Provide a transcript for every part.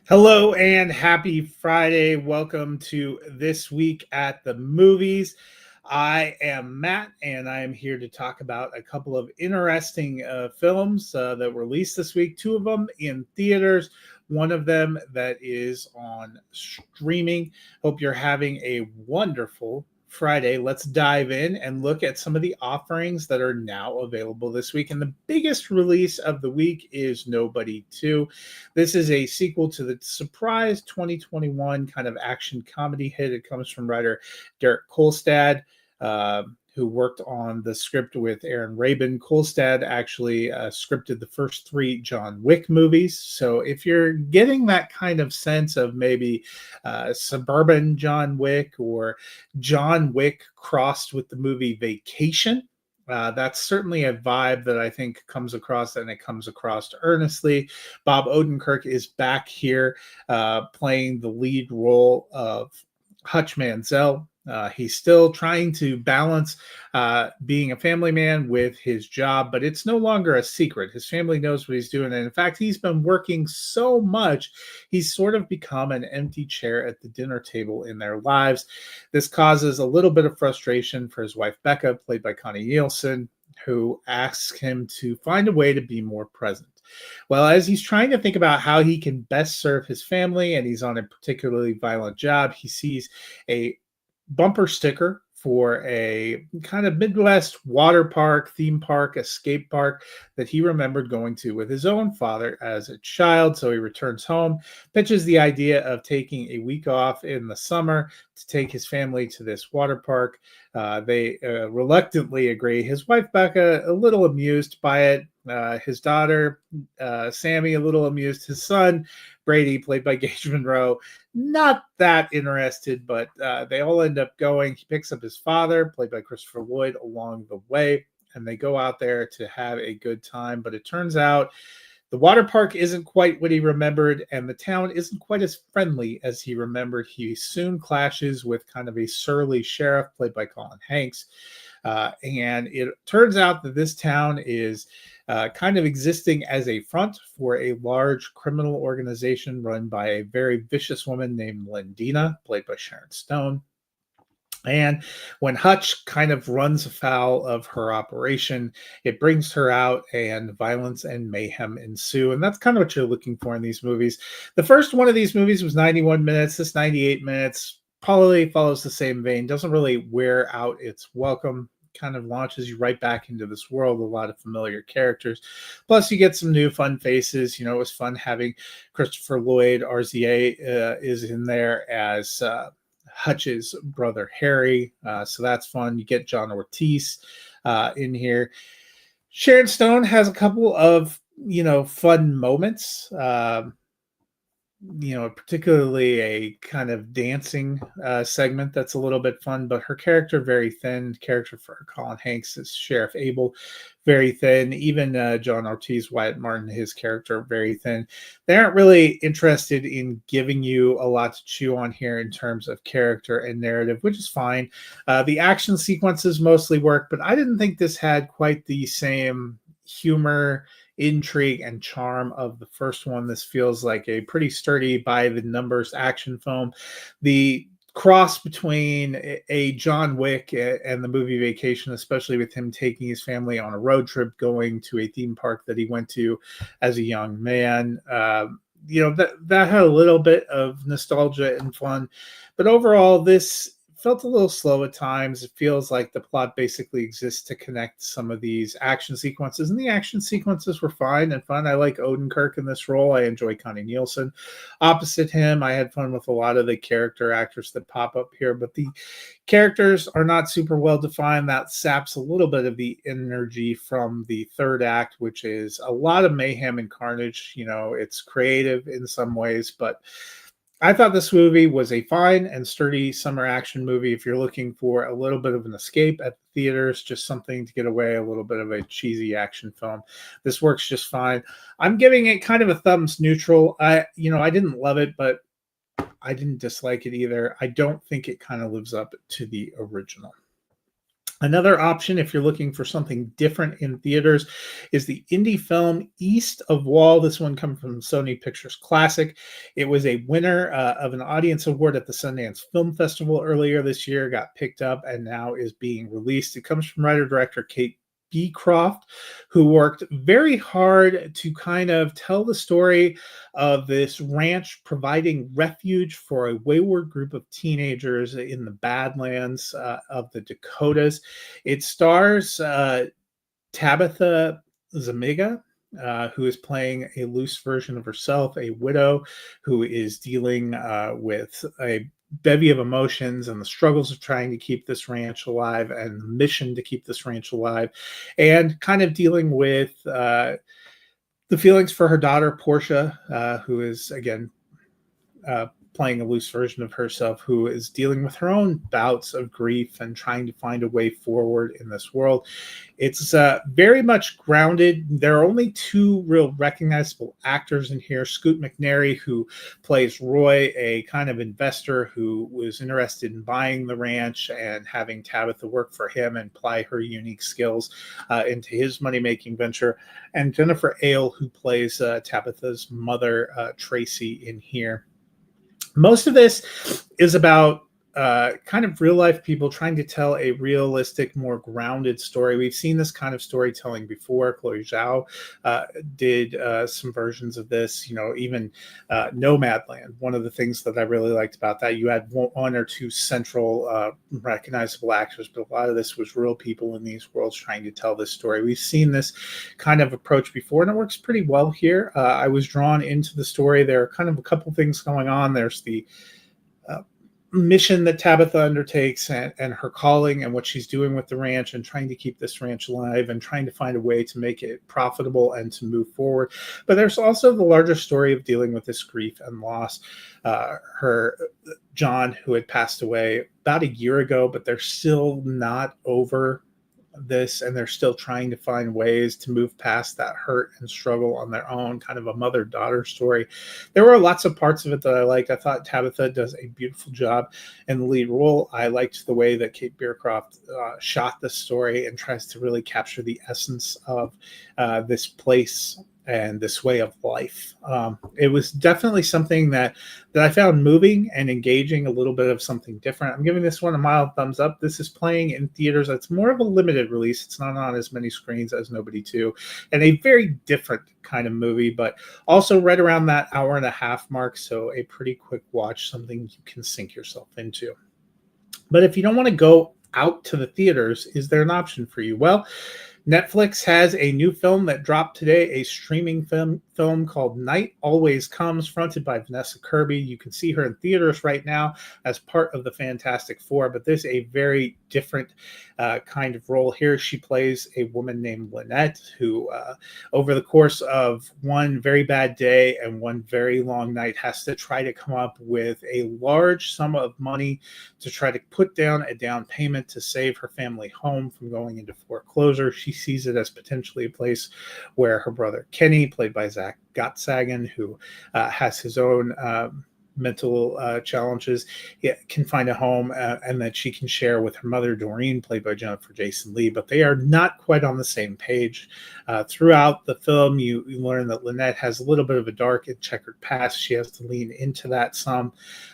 Hello and happy Friday. Welcome to This Week at the Movies. I am Matt and I am here to talk about a couple of interesting films that were released this week. Two of them in theaters, one of them that is on streaming. Hope you're having a wonderful Friday. Let's dive in and look at some of the offerings that are now available this week. And the biggest release of the week is Nobody 2. This is a sequel to the surprise 2021 kind of action comedy hit. It comes from writer Derek Kolstad, who worked on the script with Aaron Rabin. Kolstad actually scripted the first three John Wick movies. So if you're getting that kind of sense of maybe suburban John Wick or John Wick crossed with the movie Vacation, that's certainly a vibe that I think comes across, and it comes across earnestly. Bob Odenkirk is back here playing the lead role of Hutch Manziel. He's still trying to balance being a family man with his job, but it's no longer a secret. His family knows what he's doing. And in fact, he's been working so much, he's sort of become an empty chair at the dinner table in their lives. This causes a little bit of frustration for his wife, Becca, played by Connie Nielsen, who asks him to find a way to be more present. Well, as he's trying to think about how he can best serve his family, and he's on a particularly violent job, he sees a bumper sticker for a kind of Midwest water park, theme park, escape park that he remembered going to with his own father as a child. So he returns home, pitches the idea of taking a week off in the summer to take his family to this water park. They reluctantly agree. His wife, Becca, a little amused by it. His daughter, Sammy, a little amused. His son, Brady, played by Gage Monroe, not that interested, but they all end up going. He picks up his father, played by Christopher Lloyd, along the way, and they go out there to have a good time. But it turns out the water park isn't quite what he remembered, and the town isn't quite as friendly as he remembered. He soon clashes with kind of a surly sheriff, played by Colin Hanks. And it turns out that this town is kind of existing as a front for a large criminal organization run by a very vicious woman named Lendina, played by Sharon Stone. And when Hutch kind of runs afoul of her operation, it brings her out, and violence and mayhem ensue. And that's kind of what you're looking for in these movies. The first one of these movies was 91 minutes. This 98 minutes probably follows the same vein, doesn't really wear out its welcome, kind of launches you right back into this world, a lot of familiar characters. Plus, you get some new fun faces. It was fun having Christopher Lloyd, RZA, is in there as Hutch's brother Harry, so that's fun. You get John Ortiz in here. Sharon Stone has a couple of fun moments. Particularly a kind of dancing segment that's a little bit fun, but her character very thin. Character for Colin Hanks is Sheriff Abel, very thin. Even John Ortiz, Wyatt Martin, his character very thin. They aren't really interested in giving you a lot to chew on here in terms of character and narrative, which is fine. The action sequences mostly work, but I didn't think this had quite the same humor, intrigue, and charm of the first one. This feels like a pretty sturdy by the numbers action film. The cross between a John Wick and the movie Vacation, especially with him taking his family on a road trip going to a theme park that he went to as a young man, that had a little bit of nostalgia and fun, but overall this felt a little slow at times. It feels like the plot basically exists to connect some of these action sequences, and the action sequences were fine and fun. I like Odenkirk in this role. I enjoy Connie Nielsen. Opposite him, I had fun with a lot of the character actors that pop up here, but the characters are not super well defined. That saps a little bit of the energy from the third act, which is a lot of mayhem and carnage. It's creative in some ways, but I thought this movie was a fine and sturdy summer action movie. If you're looking for a little bit of an escape at the theaters, just something to get away, a little bit of a cheesy action film, this works just fine. I'm giving it kind of a thumbs neutral. I didn't love it, but I didn't dislike it either. I don't think it kind of lives up to the original. Another option, if you're looking for something different in theaters, is the indie film East of Wall. This one comes from Sony Pictures Classic. It was a winner of an audience award at the Sundance Film Festival earlier this year, got picked up, and now is being released. It comes from writer-director Kate Beecroft, who worked very hard to kind of tell the story of this ranch providing refuge for a wayward group of teenagers in the Badlands of the Dakotas. It stars Tabitha Zuniga, who is playing a loose version of herself, a widow who is dealing with a bevy of emotions and the struggles of trying to keep this ranch alive and the mission to keep this ranch alive, and kind of dealing with the feelings for her daughter, Portia, who is, again, playing a loose version of herself, who is dealing with her own bouts of grief and trying to find a way forward in this world. It's very much grounded. There are only two real recognizable actors in here. Scoot McNairy, who plays Roy, a kind of investor who was interested in buying the ranch and having Tabitha work for him and apply her unique skills into his money-making venture. And Jennifer Ale, who plays Tabitha's mother, Tracy, in here. Most of this is about kind of real life people trying to tell a realistic, more grounded story. We've seen this kind of storytelling before. Chloe Zhao did some versions of this, even Nomadland. One of the things that I really liked about that, you had one or two central recognizable actors, but a lot of this was real people in these worlds trying to tell this story. We've seen this kind of approach before, and it works pretty well here. I was drawn into the story. There are kind of a couple things going on. There's the mission that Tabitha undertakes and her calling and what she's doing with the ranch and trying to keep this ranch alive and trying to find a way to make it profitable and to move forward. But there's also the larger story of dealing with this grief and loss. Her John, who had passed away about a year ago, but they're still not over this, and they're still trying to find ways to move past that hurt and struggle on their own, kind of a mother-daughter story. There were lots of parts of it that I liked. I thought Tabitha does a beautiful job in the lead role. I liked the way that Kate Beecroft shot the story and tries to really capture the essence of this place and this way of life. It was definitely something that I found moving and engaging, a little bit of something different. I'm giving this one a mild thumbs up. This is playing in theaters. It's more of a limited release. It's not on as many screens as Nobody 2, and a very different kind of movie, but also right around that hour and a half mark. So a pretty quick watch, something you can sink yourself into. But if you don't want to go out to the theaters, is there an option for you? Well, Netflix has a new film that dropped today, a streaming film called Night Always Comes, fronted by Vanessa Kirby. You can see her in theaters right now as part of the Fantastic Four, but this is a very different kind of role here. She plays a woman named Lynette who, over the course of one very bad day and one very long night, has to try to come up with a large sum of money to try to put down a down payment to save her family home from going into foreclosure. She sees it as potentially a place where her brother Kenny, played by Zach Gottsagen, who has his own mental challenges, can find a home and that she can share with her mother, Doreen, played by Jennifer Jason Leigh, but they are not quite on the same page. Throughout the film, you learn that Lynette has a little bit of a dark and checkered past. She has to lean into that some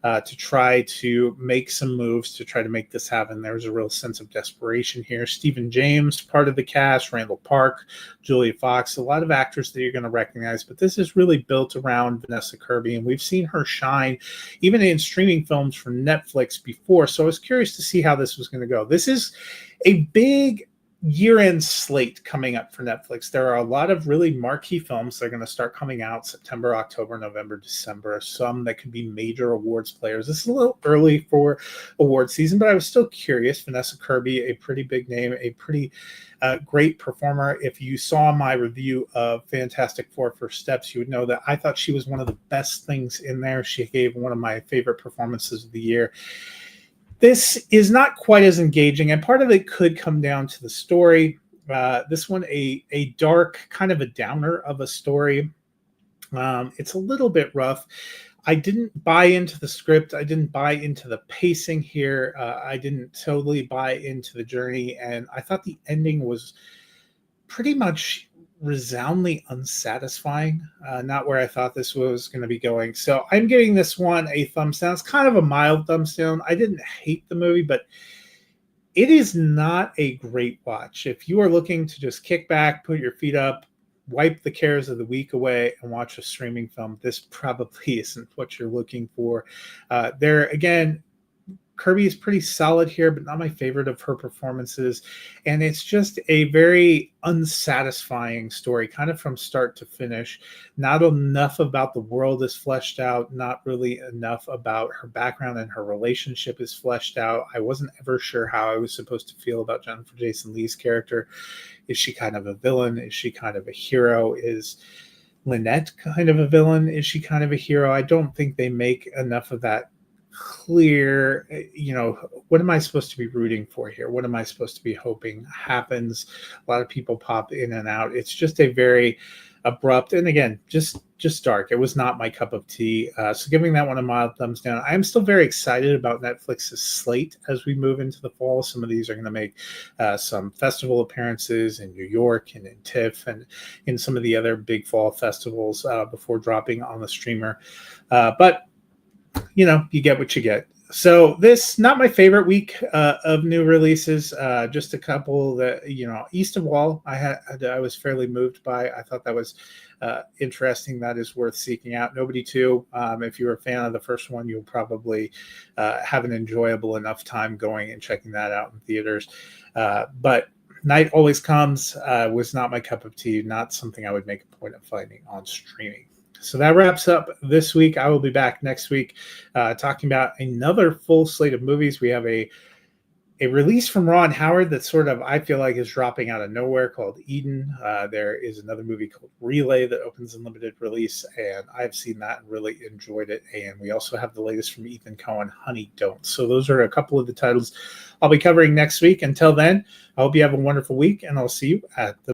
to try to make some moves to try to make this happen. There's a real sense of desperation here. Stephen James, part of the cast, Randall Park, Julia Fox, a lot of actors that you're going to recognize, but this is really built around Vanessa Kirby, and we've seen her shine even in streaming films from Netflix before. So I was curious to see how this was going to go. This is a big year-end slate coming up for Netflix. There are a lot of really marquee films that are going to start coming out September, October, November, December, some that could be major awards players. This is a little early for award season, but I was still curious. Vanessa Kirby, a pretty big name, a pretty great performer. If you saw my review of Fantastic Four First Steps, you would know that I thought she was one of the best things in there. She gave one of my favorite performances of the year. This is not quite as engaging, and part of it could come down to the story. This one, a dark, kind of a downer of a story. It's a little bit rough. I didn't buy into the script. I didn't buy into the pacing here. I didn't totally buy into the journey. And I thought the ending was pretty much resoundingly unsatisfying. Not where I thought this was going to be going. So I'm giving this one a thumbs down. It's kind of a mild thumbs down. I didn't hate the movie, but it is not a great watch. If you are looking to just kick back, put your feet up, wipe the cares of the week away, and watch a streaming film, this probably isn't what you're looking for. There again, Kirby is pretty solid here, but not my favorite of her performances. And it's just a very unsatisfying story, kind of from start to finish. Not enough about the world is fleshed out, not really enough about her background and her relationship is fleshed out. I wasn't ever sure how I was supposed to feel about Jennifer Jason Leigh's character. Is she kind of a villain? Is she kind of a hero? Is Lynette kind of a villain? Is she kind of a hero? I don't think they make enough of that clear. What am I supposed to be rooting for here? What am I supposed to be hoping happens? A lot of people pop in and out. It's just a very abrupt, and again, just dark. It was not my cup of tea. So giving that one a mild thumbs down. I am still very excited about Netflix's slate as we move into the fall. Some of these are going to make some festival appearances in New York and in TIFF and in some of the other big fall festivals before dropping on the streamer. But you get what you get. So this, not my favorite week of new releases. Just a couple that, East of Wall, I was fairly moved by. I thought that was interesting. That is worth seeking out. Nobody 2. If you're a fan of the first one, you'll probably have an enjoyable enough time going and checking that out in theaters. But Night Always Comes was not my cup of tea. Not something I would make a point of finding on streaming. So that wraps up this week. I will be back next week talking about another full slate of movies. We have a release from Ron Howard that sort of, I feel like, is dropping out of nowhere called Eden. There is another movie called Relay that opens in limited release, and I've seen that and really enjoyed it. And we also have the latest from Ethan Coen, Honey Don't. So those are a couple of the titles I'll be covering next week. Until then, I hope you have a wonderful week, and I'll see you at the